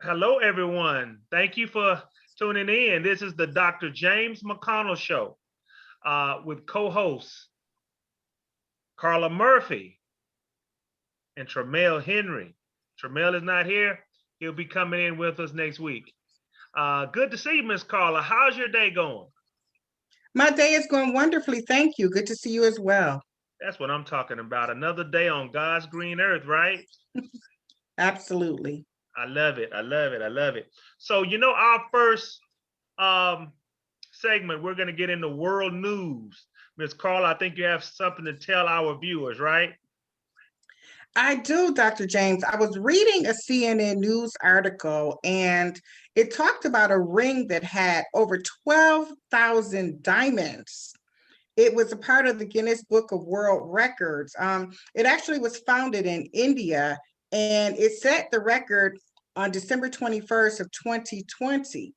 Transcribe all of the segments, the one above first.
Hello, everyone. Thank you for tuning in. This is the Dr. James McConnell Show with co-hosts Carla Murphy and Tromell Henry. Tromell is not here. He'll be coming in with us next week. Good to see you, Miss Carla. How's your day going? My day is going wonderfully. Thank you. Good to see you as well. That's what I'm talking about. Another day on God's green earth, right? Absolutely. I love it. I love it. I love it. So, our first um, segment, we're going to get into world news. Miss Carla, I think you have something to tell our viewers, right? I do, Dr. James. I was reading a CNN news article and it talked about a ring that had over 12,000 diamonds. It was a part of the Guinness Book of World Records. It actually was founded in India and it set the record on December 21st of 2020.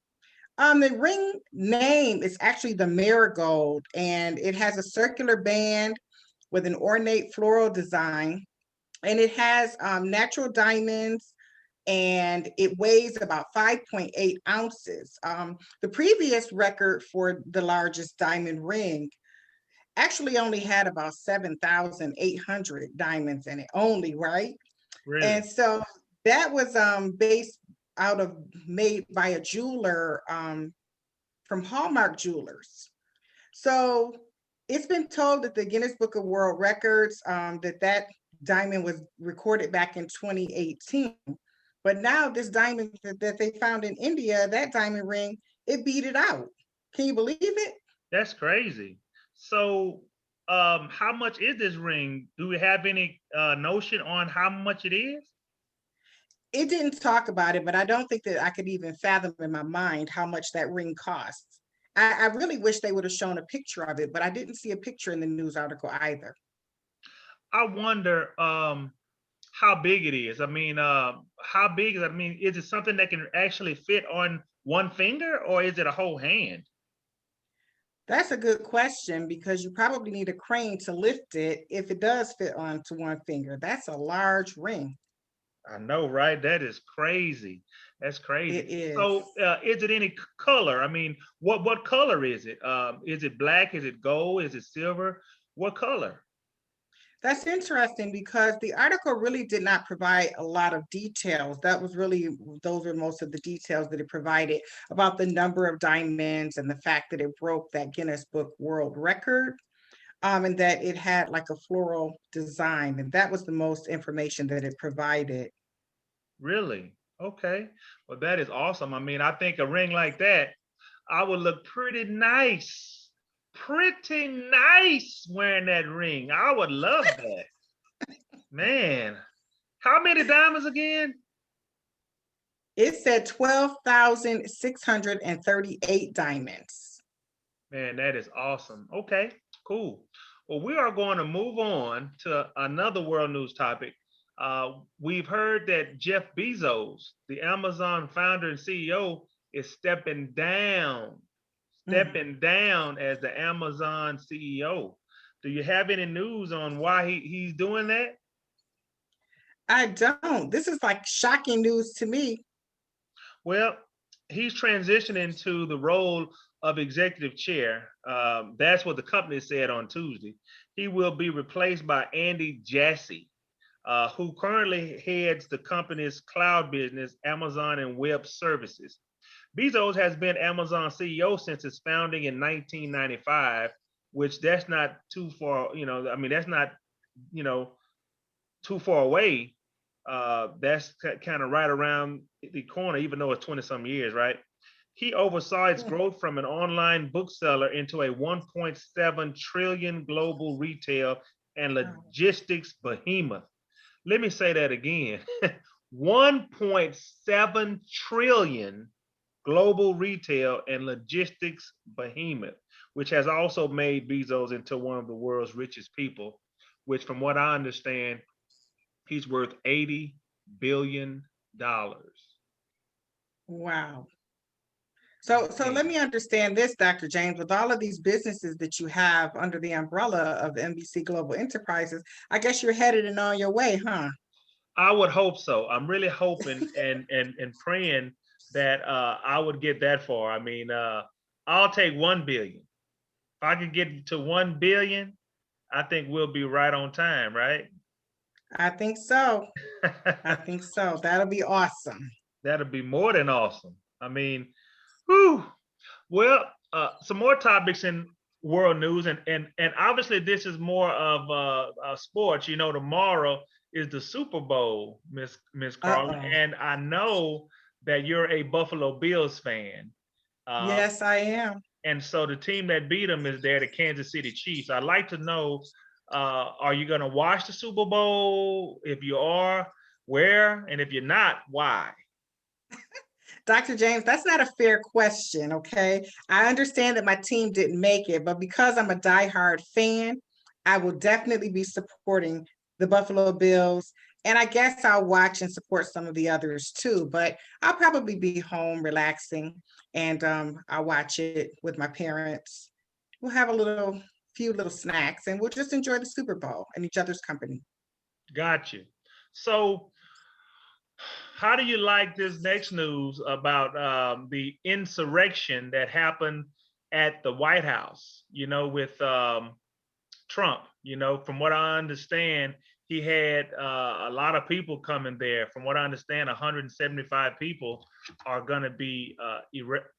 The ring name is actually the marigold, and it has a circular band with an ornate floral design, and it has natural diamonds, and it weighs about 5.8 ounces. The previous record for the largest diamond ring actually only had about 7,800 diamonds in it, only, right? And Really? so that was based out of made by a jeweler from Hallmark Jewelers. So it's been told that the Guinness Book of World Records that diamond was recorded back in 2018. But now this diamond that they found in India, that diamond ring, it beat it out. Can you believe it? That's crazy. So, how much is this ring? Do we have any notion on how much it is? It didn't talk about it, but I don't think that I could even fathom in my mind how much that ring costs. I really wish they would have shown a picture of it, but I didn't see a picture in the news article either. I wonder how big it is. I mean, how big is it? I mean, is it something that can actually fit on one finger, or is it a whole hand? That's a good question because you probably need a crane to lift it if it does fit onto one finger. That's a large ring. I know, right? That is crazy. That's It crazy. is. So, is it any color? I mean, what color is it? Is it black? Is it gold? Is it silver? What color? That's interesting because the article really did not provide a lot of details. That was really, those were most of the details that it provided about the number of diamonds and the fact that it broke that Guinness Book World Record, and that it had like a floral design. And that was the most information that it provided. Really? Okay. Well, that is awesome. I mean, I think a ring like that, I would look pretty nice wearing that ring. I would love that. Man, how many diamonds again? It said 12,638 diamonds. Man, that is awesome. Okay, cool. Well, we are going to move on to another world news topic. We've heard that Jeff Bezos, the Amazon founder and CEO, is Mm. stepping down as the Amazon CEO. Do you have any news on why he's doing that? I don't. This is like shocking news to me. Well, he's transitioning to the role of executive chair. That's what the company said on Tuesday. He will be replaced by Andy Jassy, who currently heads the company's cloud business, Amazon and Web Services. Bezos has been Amazon CEO since its founding in 1995, which that's not too far, I mean, that's not, you know, too far away. That's kind of right around the corner, even though it's 20 some years, right? He oversaw its growth from an online bookseller into a 1.7 trillion global retail and Wow. logistics behemoth. Let me say that again. 1.7 trillion global retail and logistics behemoth, which has also made Bezos into one of the world's richest people, which, from what I understand, he's worth $80 billion. Wow. So let Man, me understand this, Dr. James, with all of these businesses that you have under the umbrella of NBC Global Enterprises, I guess you're headed and on your way, huh? I would hope so. I'm really hoping and praying that I would get that far. I mean, I'll take 1 billion. If I could get to 1 billion, I think we'll be right on time, right? I think so. I think so. That'll be awesome. That'll be more than awesome. I mean, whew. Well, some more topics in world news, and obviously this is more of sports. You know, tomorrow is the Super Bowl, Miss Carla, Uh-oh. and I know that you're a Buffalo Bills fan. Uh, Yes, I am. and so the team that beat them is there, the Kansas City Chiefs. I'd like to know, are you going to watch the Super Bowl? If you are, where? And if you're not, why? Dr. James, that's not a fair question, okay? I understand that my team didn't make it, but because I'm a diehard fan, I will definitely be supporting the Buffalo Bills. And I guess I'll watch and support some of the others too, but I'll probably be home relaxing and I'll watch it with my parents. We'll have few little snacks and we'll just enjoy the Super Bowl and each other's company. Got you. So, how do you like this next news about the insurrection that happened at the White House? You know, with Trump. You know, from what I understand, he had a lot of people coming there. From what I understand, 175 people are going to be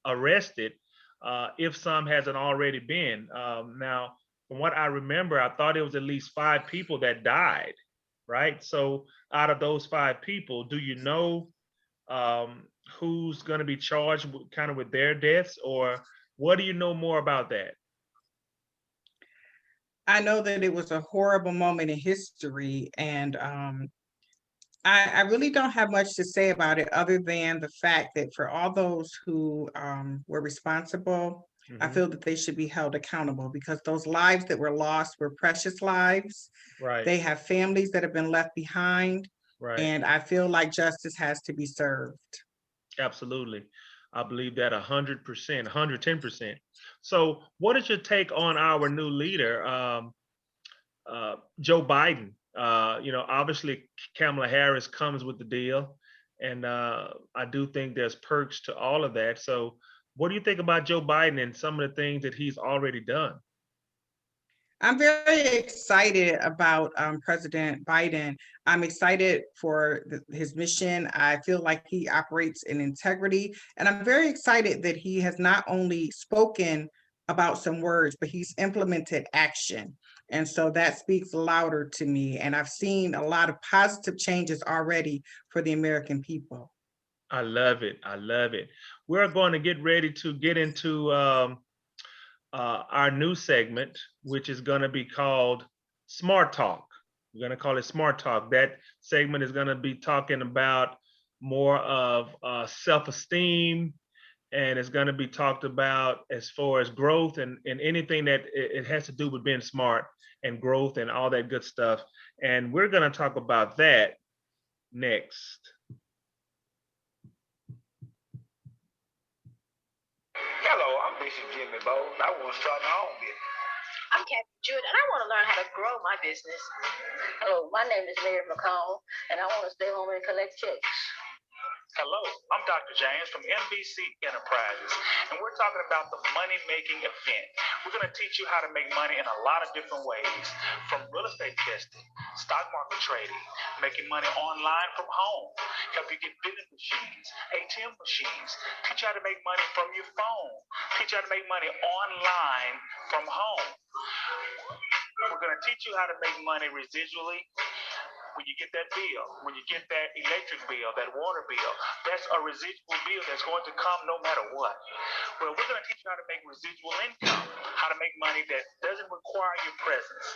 arrested if some hasn't already been. Now, from what I remember, I thought it was at least 5 people that died, right? So, out of those 5 people, do you know who's going to be charged with, kind of with their deaths, or what do you know more about that? I know that it was a horrible moment in history, and I really don't have much to say about it other than the fact that for all those who were responsible, I Hmm. feel that they should be held accountable because those lives that were lost were precious lives. Right, They have families that have been left behind, right. and I feel like justice has to be served. Absolutely. I believe that 100%, 110%. So, what is your take on our new leader, Joe Biden? You know, obviously, Kamala Harris comes with the deal. And I do think there's perks to all of that. So, what do you think about Joe Biden and some of the things that he's already done? I'm very excited about President Biden. I'm excited for his mission. I feel like he operates in integrity. And I'm very excited that he has not only spoken about some words, but he's implemented action. And so that speaks louder to me. And I've seen a lot of positive changes already for the American people. I love it. I love it. We're going to get ready to get into our new segment, which is going to be called Smart Talk. We're going to call it Smart Talk. That segment is going to be talking about more of self esteem, and it's going to be talked about as far as growth and anything that it has to do with being smart and growth and all that good stuff. And we're going to talk about that next. Hello, I'm Bishop Jimmy Bowles. I want to start my own business. I'm Kathy Jewett, and I want to learn how to grow my business. Hello, my name is Mary McConnell, and I want to stay home and collect checks. Hello, I'm Dr. James from NBC Enterprises, and we're talking about the money-making event. We're going to teach you how to make money in a lot of different ways, from real estate investing, stock market trading, making money online from home, help you get vending machines, ATM machines, teach you how to make money from your phone, teach you how to make money online from home. We're going to teach you how to make money residually. When you get that bill, when you get that electric bill, that water bill, that's a residual bill that's going to come no matter what. Well, we're going to teach you how to make residual income, how to make money that doesn't require your presence.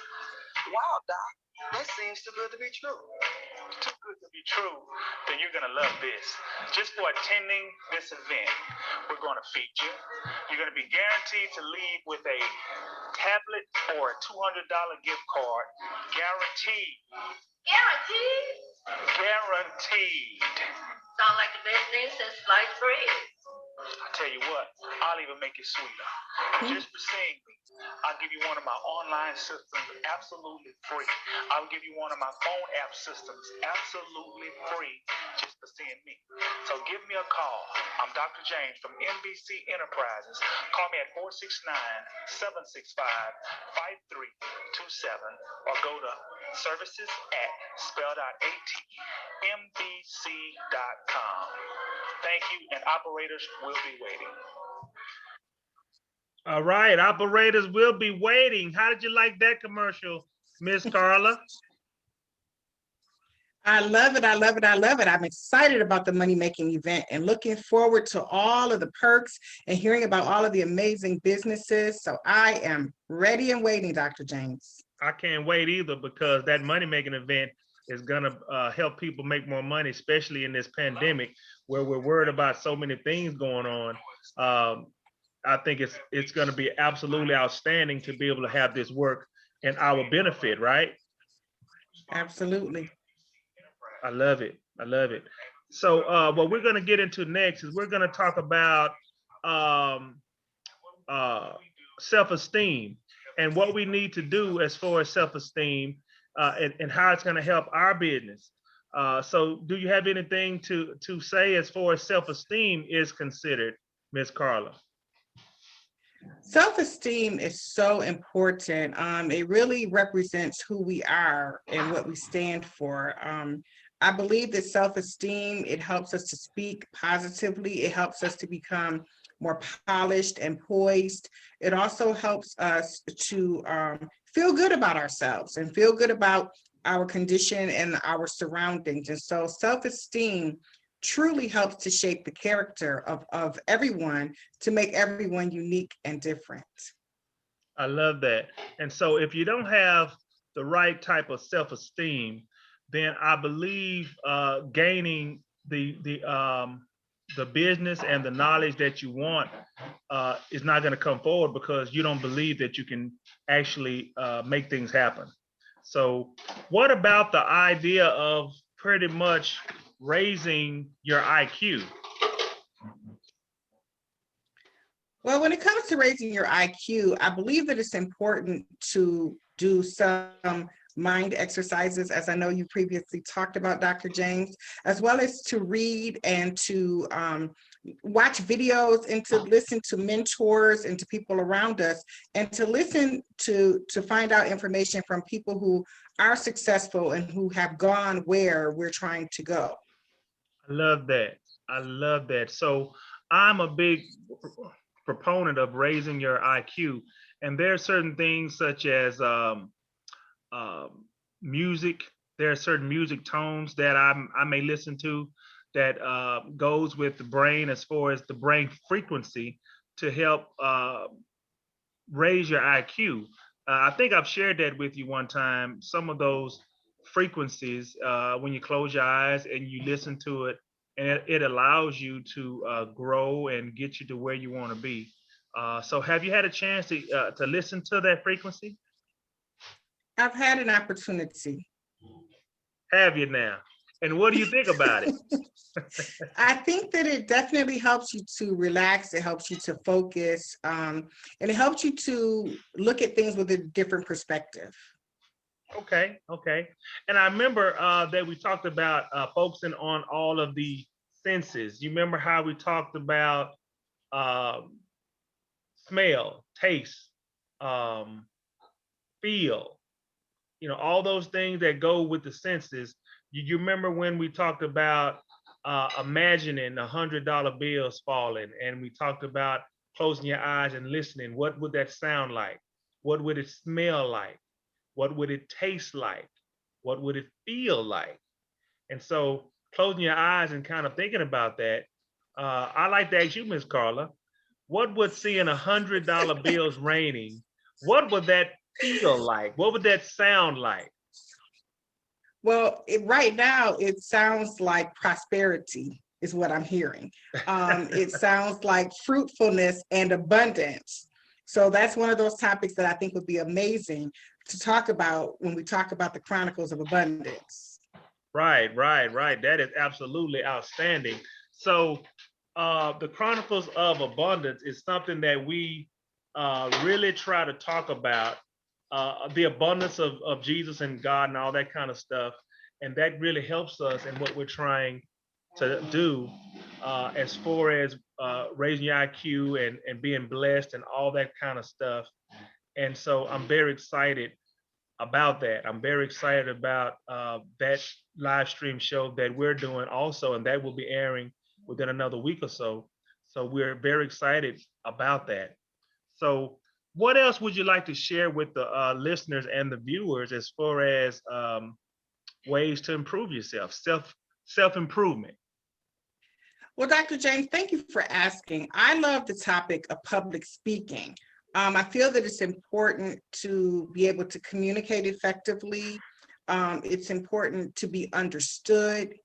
Wow, Doc, that seems too good to be true. Too good to be true, then you're going to love this. Just for attending this event, we're going to feed you. You're going to be guaranteed to leave with a tablet or a $200 gift card, guaranteed. Guaranteed. Guaranteed. Sound like the best thing since sliced bread. I tell you what, I'll even make it sweeter. Just for seeing me, I'll give you one of my online systems absolutely free. I'll give you one of my phone app systems absolutely free just for seeing me. So give me a call. I'm Dr. James from NBC Enterprises. Call me at 469-765-5327 or go to services at spelled out atmbc.com. Thank you, and operators will be waiting. All right, operators will be waiting. How did you like that commercial, Miss Carla? I love it. I love it. I love it. I'm excited about the money making event and looking forward to all of the perks and hearing about all of the amazing businesses. So I am ready and waiting, Dr. James. I can't wait either, because that money making event is going to help people make more money, especially in this pandemic where we're worried about so many things going on. I think it's going to be absolutely outstanding to be able to have this work in our benefit, right? Absolutely. I love it. I love it. So what we're going to get into next is we're going to talk about self-esteem and what we need to do as far as self-esteem and how it's going to help our business. So do you have anything to say as far as self-esteem is considered, Ms. Carla? Self-esteem is so important. It really represents who we are and what we stand for. I believe that self-esteem, it helps us to speak positively. It helps us to become more polished and poised. It also helps us to feel good about ourselves and feel good about our condition and our surroundings. And so self-esteem truly helps to shape the character of everyone, to make everyone unique and different. I love that. And so if you don't have the right type of self-esteem, then I believe gaining the business and the knowledge that you want is not going to come forward, because you don't believe that you can actually make things happen. So what about the idea of pretty much raising your IQ? Well, when it comes to raising your IQ, I believe that it's important to do some mind exercises, as I know you previously talked about, Dr. James, as well as to read and to watch videos and to listen to mentors and to people around us, and to listen to find out information from people who are successful and who have gone where we're trying to go. I love that. I love that. So I'm a big proponent of raising your IQ, and there are certain things such as music. There are certain music tones that I may listen to that goes with the brain, as far as the brain frequency, to help raise your IQ. I think I've shared that with you one time, some of those frequencies when you close your eyes and you listen to it, and it allows you to grow and get you to where you want to be. So have you had a chance to listen to that frequency? I've had an opportunity. Have you now? And what do you think about it? I think that it definitely helps you to relax. It helps you to focus, and it helps you to look at things with a different perspective. Okay. And I remember that we talked about focusing on all of the senses. You remember how we talked about smell, taste, feel, all those things that go with the senses. You remember when we talked about imagining $100 bills falling, and we talked about closing your eyes and listening. What would that sound like? What would it smell like? What would it taste like? What would it feel like? And so closing your eyes and kind of thinking about that, I like to ask you, Miss Carla, what would seeing $100 bills raining, what would that feel like? What would that sound like? Well, right now, it sounds like prosperity is what I'm hearing. It sounds like fruitfulness and abundance. So that's one of those topics that I think would be amazing to talk about when we talk about the Chronicles of Abundance. Right. That is absolutely outstanding. So the Chronicles of Abundance is something that we really try to talk about, the abundance of Jesus and God and all that kind of stuff. And that really helps us in what we're trying to do as far as raising your IQ and being blessed and all that kind of stuff. And so I'm very excited about that. I'm very excited about that live stream show that we're doing also, and that will be airing within another week or so. So we're very excited about that. So, what else would you like to share with the listeners and the viewers as far as ways to improve yourself, self improvement? Well, Dr. James, thank you for asking. I love the topic of public speaking. I feel that it's important to be able to communicate effectively. It's important to be understood.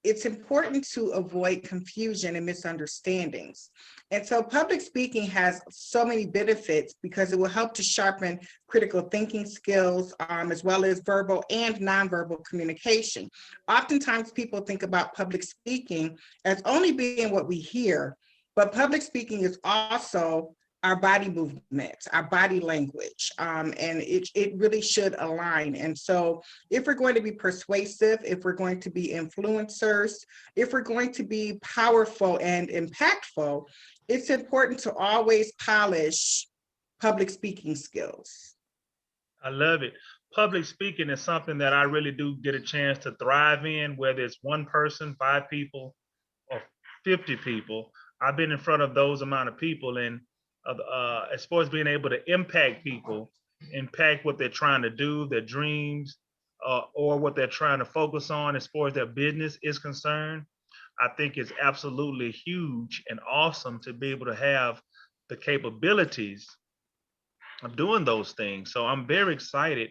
It's important to avoid confusion and misunderstandings. And so public speaking has so many benefits because it will help to sharpen critical thinking skills, as well as verbal and nonverbal communication. Oftentimes people think about public speaking as only being what we hear, but public speaking is also our body movements, our body language, and it really should align. And so if we're going to be persuasive, if we're going to be influencers, if we're going to be powerful and impactful, it's important to always polish public speaking skills. I love it. Public speaking is something that I really do get a chance to thrive in, whether it's one person, 5 people, or 50 people. I've been in front of those amount of people, and as far as being able to impact people, impact what they're trying to do, their dreams, or what they're trying to focus on as far as their business is concerned, I think it's absolutely huge and awesome to be able to have the capabilities of doing those things. So I'm very excited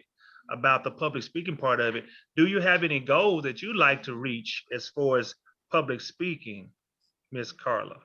about the public speaking part of it. Do you have any goals that you'd like to reach as far as public speaking, Miss Carla?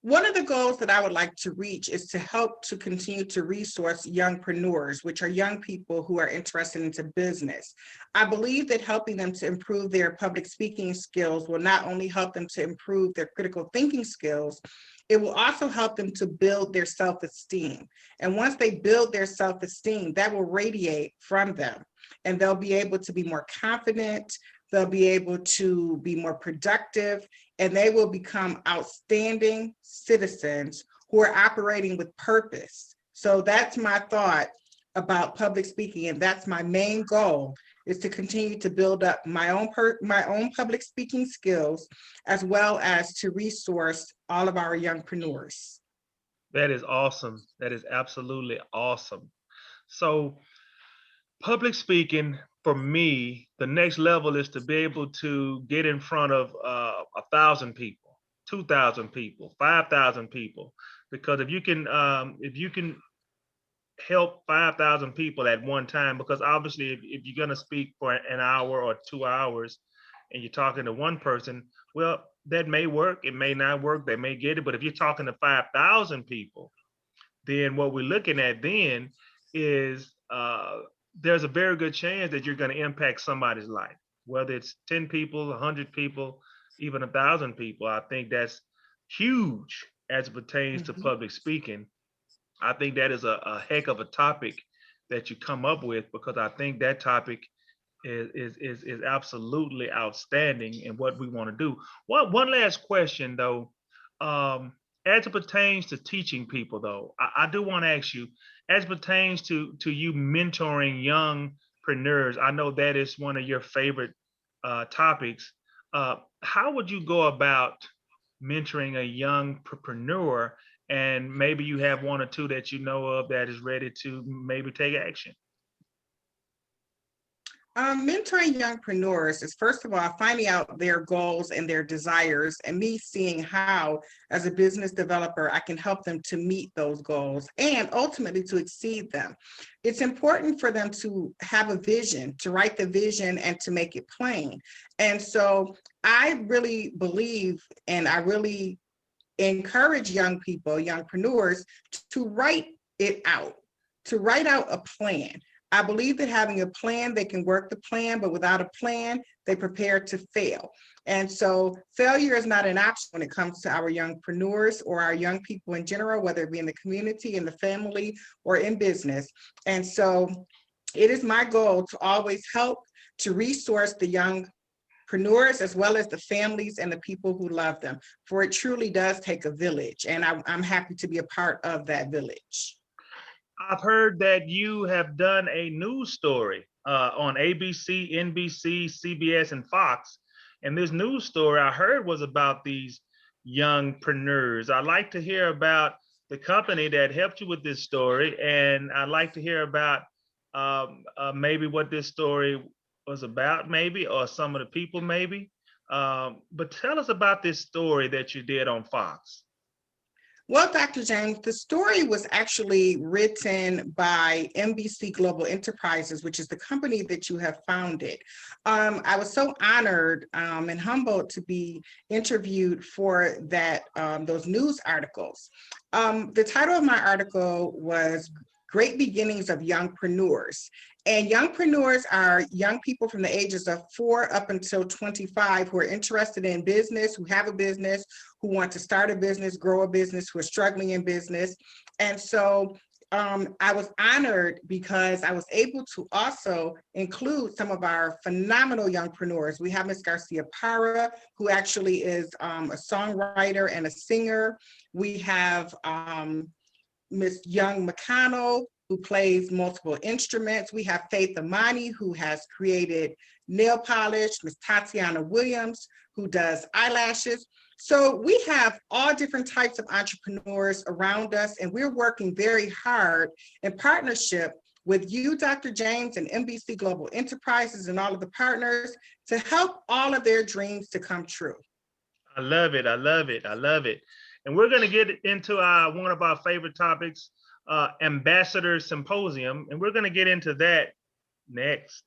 One of the goals that I would like to reach is to help to continue to resource youngpreneurs, which are young people who are interested into business. I believe that helping them to improve their public speaking skills will not only help them to improve their critical thinking skills, it will also help them to build their self-esteem. And once they build their self-esteem, that will radiate from them. And they'll be able to be more confident, they'll be able to be more productive, and they will become outstanding citizens who are operating with purpose. So that's my thought about public speaking, and that's my main goal, is to continue to build up my own public speaking skills, as well as to resource all of our youngpreneurs. That is awesome. That is absolutely awesome. So public speaking, for me, the next level is to be able to get in front of 1,000 people, 2,000 people, 5,000 people, because if you can help 5,000 people at one time, because obviously if you're going to speak for an hour or 2 hours and you're talking to one person, well, that may work, it may not work, they may get it, but if you're talking to 5,000 people, then what we're looking at then is there's a very good chance that you're going to impact somebody's life, whether it's 10 people, 100 people, even 1,000 people. I think that's huge as it pertains to public speaking. I think that is a heck of a topic that you come up with, because I think that topic is absolutely outstanding in what we want to do. One last question though, as it pertains to teaching people though, I do want to ask you, as it pertains to you mentoring youngpreneurs, I know that is one of your favorite topics. How would you go about mentoring a youngpreneur, and maybe you have one or two that you know of that is ready to maybe take action? Mentoring youngpreneurs is, first of all, finding out their goals and their desires, and me seeing how, as a business developer, I can help them to meet those goals and ultimately to exceed them. It's important for them to have a vision, to write the vision and to make it plain. And so I really believe, and I really encourage young people, youngpreneurs, to write it out, to write out a plan. I believe that having a plan, they can work the plan, but without a plan, they prepare to fail. And so failure is not an option when it comes to our youngpreneurs or our young people in general, whether it be in the community, in the family, or in business. And so it is my goal to always help to resource the youngpreneurs as well as the families and the people who love them, for it truly does take a village. And I'm happy to be a part of that village. I've heard that you have done a news story on ABC, NBC, CBS, and Fox. And this news story I heard was about these youngpreneurs. I'd like to hear about the company that helped you with this story. And I'd like to hear about maybe what this story was about, maybe, or some of the people, maybe. But tell us about this story that you did on Fox. Well, Dr. James, the story was actually written by NBC Global Enterprises, which is the company that you have founded. I was so honored and humbled to be interviewed for that those news articles. The title of my article was Great Beginnings of Youngpreneurs. And youngpreneurs are young people from the ages of 4 up until 25 who are interested in business, who have a business, who want to start a business, grow a business, who are struggling in business. And so I was honored because I was able to also include some of our phenomenal youngpreneurs. We have Ms. Garcia Parra, who actually is a songwriter and a singer. We have Ms. Young McConnell, who plays multiple instruments. We have Faith Amani, who has created nail polish, Ms. Tatiana Williams, who does eyelashes. So we have all different types of entrepreneurs around us, and we're working very hard in partnership with you, Dr. James, and NBC Global Enterprises and all of the partners to help all of their dreams to come true. I love it. I love it. I love it. And we're going to get into one of our favorite topics, Ambassador Symposium, and we're going to get into that next.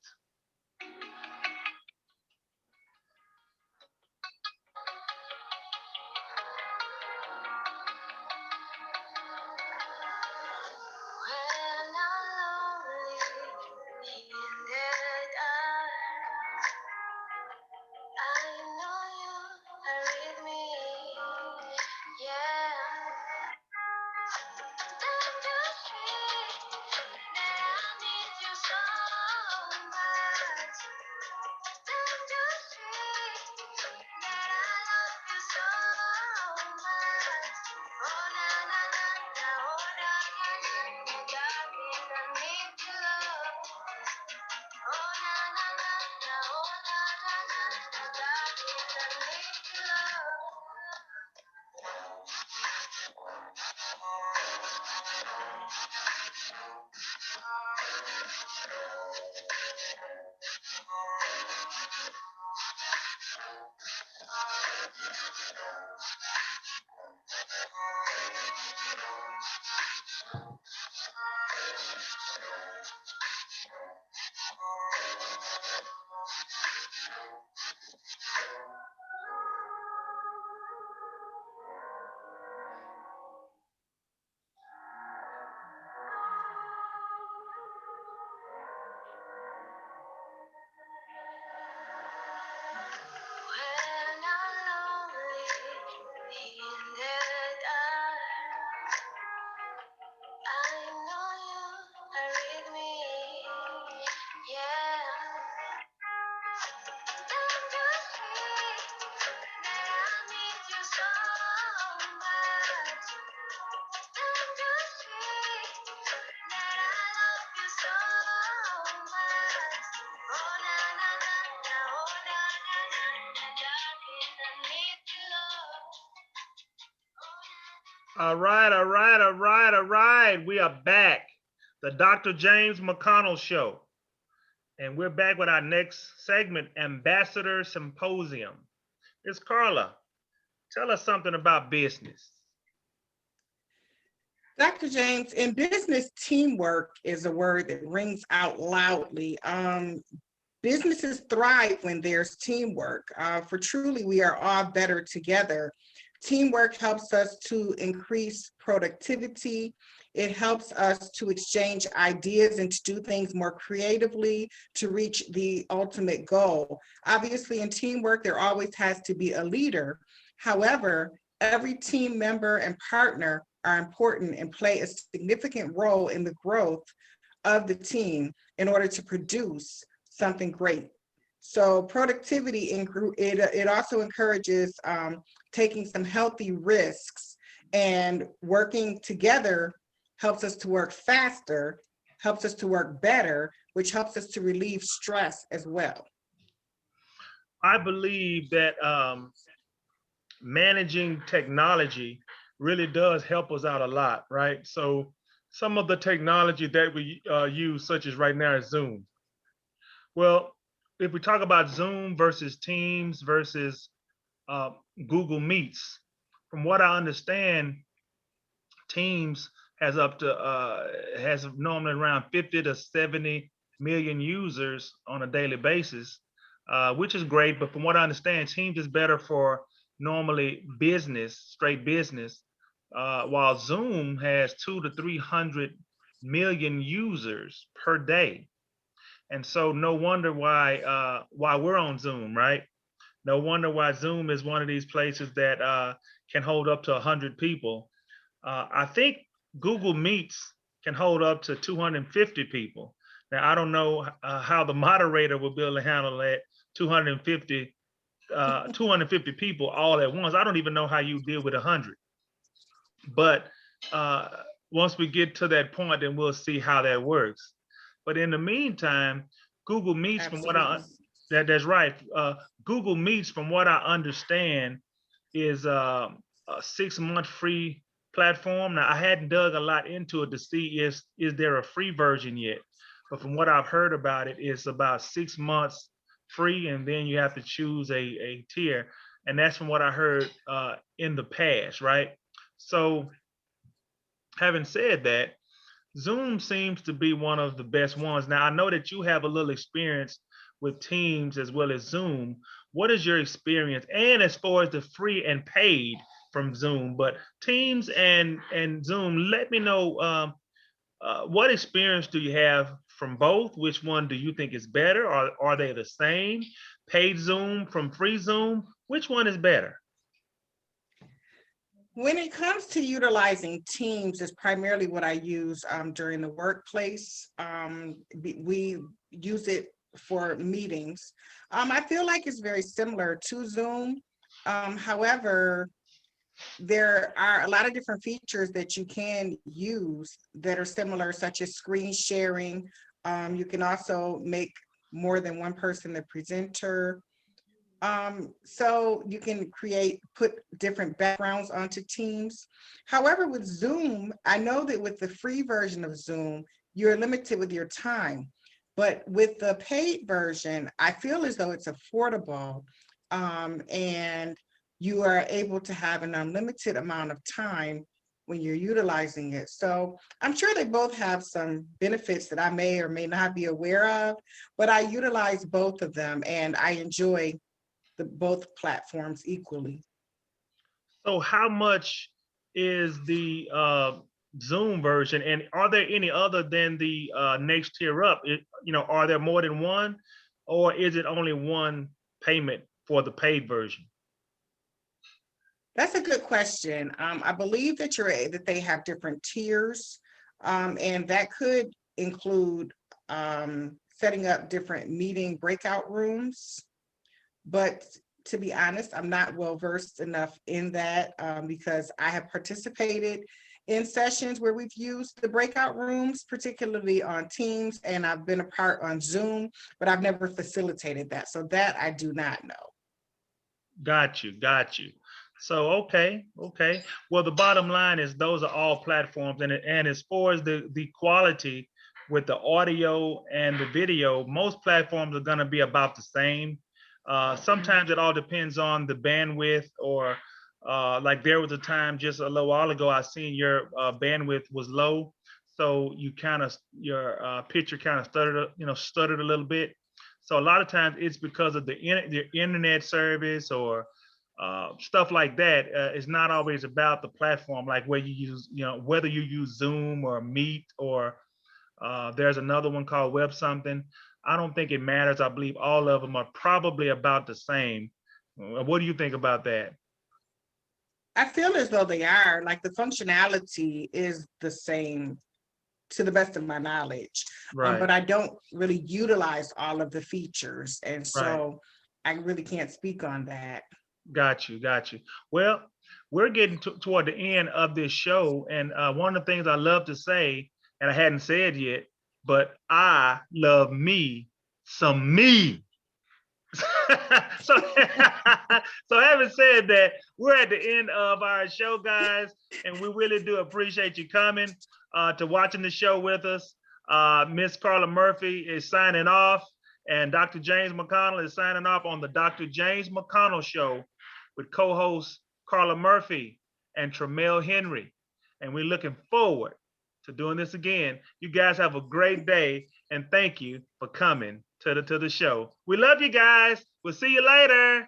All right, all right, all right, all right. We are back. The Dr. James McConnell Show. And we're back with our next segment, Ambassador Symposium. Ms. Carla, tell us something about business. Dr. James, in business, teamwork is a word that rings out loudly. Businesses thrive when there's teamwork, for truly we are all better together. Teamwork helps us to increase productivity. It helps us to exchange ideas and to do things more creatively to reach the ultimate goal. Obviously, in teamwork, there always has to be a leader. However, every team member and partner are important and play a significant role in the growth of the team in order to produce something great. So productivity, it also encourages taking some healthy risks, and working together helps us to work faster, helps us to work better, which helps us to relieve stress as well. I believe that managing technology really does help us out a lot, right? So some of the technology that we use, such as right now, is Zoom. Well, if we talk about Zoom versus Teams versus uh, Google Meets, from what I understand, Teams has normally around 50 to 70 million users on a daily basis, which is great. But from what I understand, Teams is better for normally business, straight business, while Zoom has 2 to 300 million users per day. And so no wonder why we're on Zoom, right? No wonder why Zoom is one of these places that can hold up to 100 people. I think Google Meets can hold up to 250 people. Now, I don't know how the moderator will be able to handle that 250, 250 people all at once. I don't even know how you deal with 100. But uh, once we get to that point, then we'll see how that works. But in the meantime, Google Meets, from what Absolutely. that's right. Google Meets, from what I understand, is a 6 month free platform. Now, I hadn't dug a lot into it to see is there a free version yet. But from what I've heard about it, it's about 6 months free, and then you have to choose a tier. And that's from what I heard in the past, right? So, having said that, Zoom seems to be one of the best ones. Now, I know that you have a little experience with Teams as well as Zoom. What is your experience? And as far as the free and paid from Zoom, but Teams and Zoom, let me know what experience do you have from both? Which one do you think is better? Or are they the same? Paid Zoom from free Zoom, which one is better? When it comes to utilizing Teams, is primarily what I use during the workplace. We use it for meetings. I feel like it's very similar to Zoom. However, there are a lot of different features that you can use that are similar, such as screen sharing. You can also make more than one person the presenter. So you can put different backgrounds onto Teams. However, with Zoom, I know that with the free version of Zoom, you're limited with your time. But with the paid version, I feel as though it's affordable, and you are able to have an unlimited amount of time when you're utilizing it. So I'm sure they both have some benefits that I may or may not be aware of, but I utilize both of them and I enjoy both platforms equally. So how much is the Zoom version, and are there any other than the next tier up? Are there more than one, or is it only one payment for the paid version? That's a good question. I believe that they have different tiers, and that could include setting up different meeting breakout rooms. But to be honest, I'm not well versed enough in that, because I have participated in sessions where we've used the breakout rooms, particularly on Teams, and I've been a part on Zoom, but I've never facilitated that. So that I do not know. Got you, got you. So okay. Well, the bottom line is those are all platforms, and as far as the quality with the audio and the video, most platforms are going to be about the same. Sometimes it all depends on the bandwidth, or like there was a time just a little while ago I seen your bandwidth was low, so your picture kind of stuttered a little bit. So a lot of times it's because of the internet service, or stuff like that. It's not always about the platform, like where you use, whether you use Zoom or Meet or there's another one called Web something. I don't think it matters. I believe all of them are probably about the same. What do you think about that? I feel as though they are, like the functionality is the same to the best of my knowledge. Right. But I don't really utilize all of the features. And Right. so I really can't speak on that. Got you. Got you. Well, we're getting toward the end of this show. And one of the things I love to say, and I hadn't said yet, but I love me some me. so, so having said that, we're at the end of our show, guys, and we really do appreciate you coming to watching the show with us. Miss Carla Murphy is signing off, and Dr. James McConnell is signing off on the Dr. James McConnell Show with co-hosts Carla Murphy and Tromell Henry. And we're looking forward to doing this again. You guys have a great day, and thank you for coming to the show. We love you guys. We'll see you later.